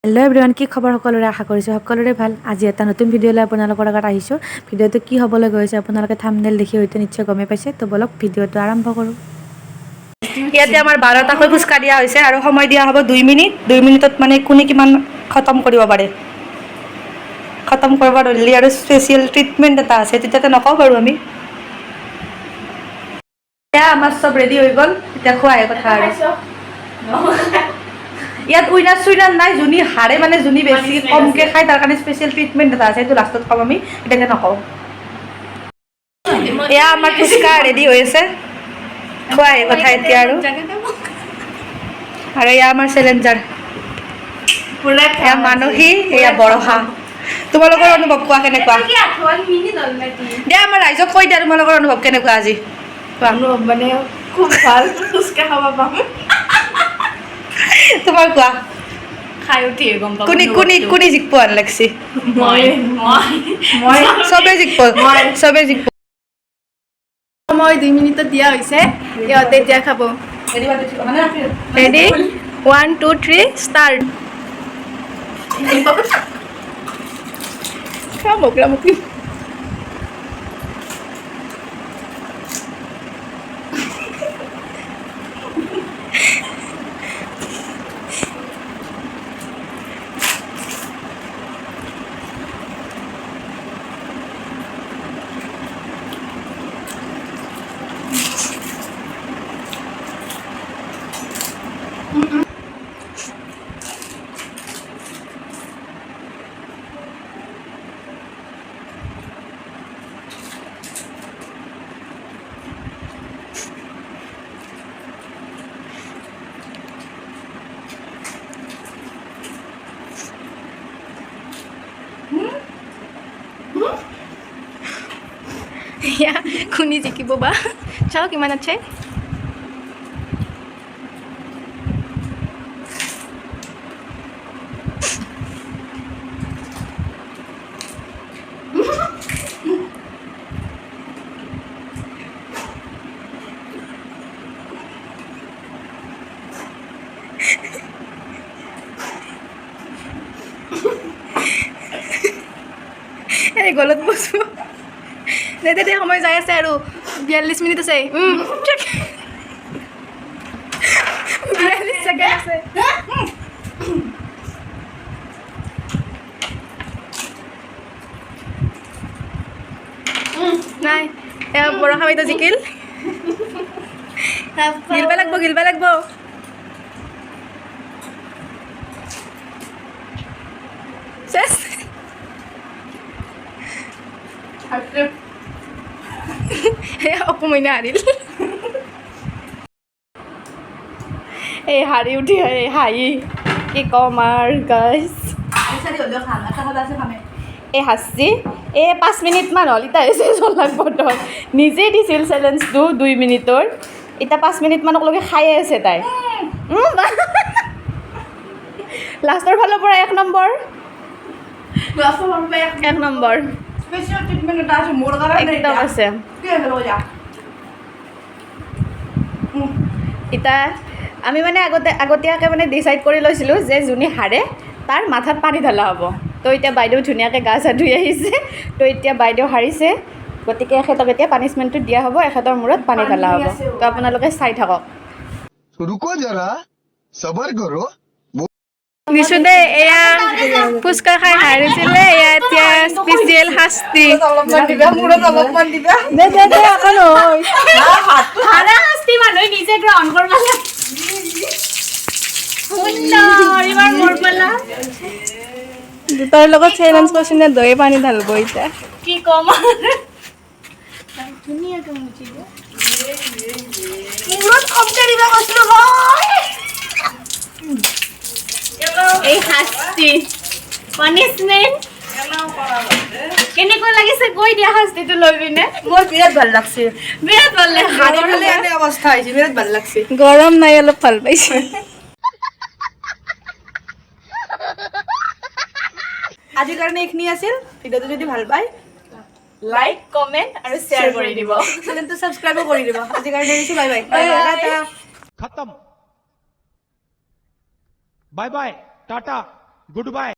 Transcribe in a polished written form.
Hello' everyone, কি খবৰ? সকলোৰে আশা কৰিছোঁ সকলোৰে ভাল। আজি এটা নতুন ভিডিঅ' লৈ আপোনালোকৰ আগত আহিছোঁ। ভিডিঅ'টো কি হ'বলৈ গৈছে আপোনালোকে থাম্বনেইল দেখি হয়তো নিশ্চয় গমেই পাইছে। তো বলক ভিডিঅ'টো আৰম্ভ কৰোঁ। ইয়াতে আমাৰ 12টাকৈ ফুচকা দিয়া হৈছে আৰু সময় দিয়া হ'ব 2 মিনিট। 2 মিনিটত মানে কোনে কিমান খতম কৰিব পাৰে। খতম কৰিব ধৰিলে আৰু স্পেচিয়েল ট্ৰিটমেণ্ট এটা আছে, তেতিয়াতে নকওঁ বাৰু আমি। এতিয়া আমাৰ চব ৰেডি হৈ গ'ল, এতিয়া খোৱাহে কথা আৰু। ইয়াত উইনাৰ চুইনাৰ নাই, যোনে হাৰে মানে যোনে বেছি কমকৈ খায় তাৰ কাৰণে স্পেচিয়েল ট্ৰিটমেণ্ট এটা আছে, সেইটো লাষ্টত খাম আমি, এতিয়াকে নকওঁ। এয়া আমাৰ ফুচকা ৰেডি হৈ আছে, খোৱাহে কথা এতিয়া আৰু। আৰু এয়া আমাৰ চেলেঞ্জাৰ, এয়া মানসী, এয়া বৰষা। তোমালোকৰ অনুভৱ কোৱা কেনেকুৱা? দিয়া আমাৰ ৰাইজক কৈ দিয়া তোমালোকৰ অনুভৱ কেনেকুৱা আজি। অনুভৱ মানে খুব ভাল, ফুচকা খাব পাম। তোমাৰ কোৱা? খাই উঠিয়ে গম পাম। কোনে জিকিব হেন লাগছি? মই চবে জিকিব, চবে জিকিব। সময় 2 মিনিটত দিয়া হৈছে, ইহঁতে এতিয়া খাব। Ready 1 2 3 start. মুখি কোনে জিকিব বা, চাওঁ কিমান আছে। এই গলত বস্তু দে সময় যাই আছে আৰু 42 মিনিট আছে। 42 ছেকেণ্ড আছে। নাই এয়া বৰষা বাইদেউ জিকিল। গিলবা লাগব। চেছ। অপমইনা হাৰিল। এই হাৰি উঠি হাঁহি কি কম আৰু গাইজ। এই হাঁচি এই 5 মিনিটমান হ'ল, এতিয়া আহিছে চলাক বটল। নিজেই দিছিল চেলেঞ্জটো 2 মিনিটৰ, এতিয়া 5 মিনিটমানকলৈকে খায়ে আছে তাই। লাষ্টৰ ফালৰ পৰা 1 নম্বৰ। 1 নম্বৰ একদম আছে। এতিয়া আমি মানে আগতীয়াকৈ মানে ডিচাইড কৰি লৈছিলোঁ যে যোনে হাৰে তাৰ মাথাত পানী ঢালা হ'ব। তো এতিয়া বাইদেউ ধুনীয়াকৈ গা চা ধুই আহিছে, তো এতিয়া বাইদেউ হাৰিছে, গতিকে এখেতক এতিয়া পানিছমেণ্টটো দিয়া হ'ব, এখেতৰ মূৰত পানী ঢালা হ'ব। তো আপোনালোকে চাই থাকক। रुको जरा सबर करो। দিছোঁ দেই, এয়া ফুচকা খাই হাৰিছিলে, এয়া এতিয়া স্পেচিয়েল শাস্তি। দে আকৌ নহয় শাস্তি মানুহে নিজে গ্ৰহণ কৰিব লাগে। দুটাৰ লগত চেলেঞ্জ কৰিছে নে দৈ পানী ঢালিব এতিয়া কি কম। ধুনীয়াকৈ মুচি দিয়ে মূৰত কমকে দিব কৈছিলোঁ মই। এই শাস্তি পানিছমেণ্ট কেনেকুৱা লাগিছে কৈ দিয়া। শাস্তিটো লৈ পিনে মোৰ বিৰাট ভাল লাগছে, বিৰাট ভাল লাগিছে। এনে অৱস্থা হৈছে, বিৰাট ভাল লাগছে। গৰম নাই, অলপ ভাল পাইছে। আজিৰ কাৰণে এইখিনি আছিল। ভিডিঅ'টো যদি ভাল পায় লাইক কমেণ্ট আৰু শ্বেয়াৰ কৰি দিব, চেনেলটো ছাবস্ক্ৰাইবো কৰি দিব। আজিৰ কাৰণে দিছোঁ, বাই বাই। खत्म बाय बाय टाटा। Good bye.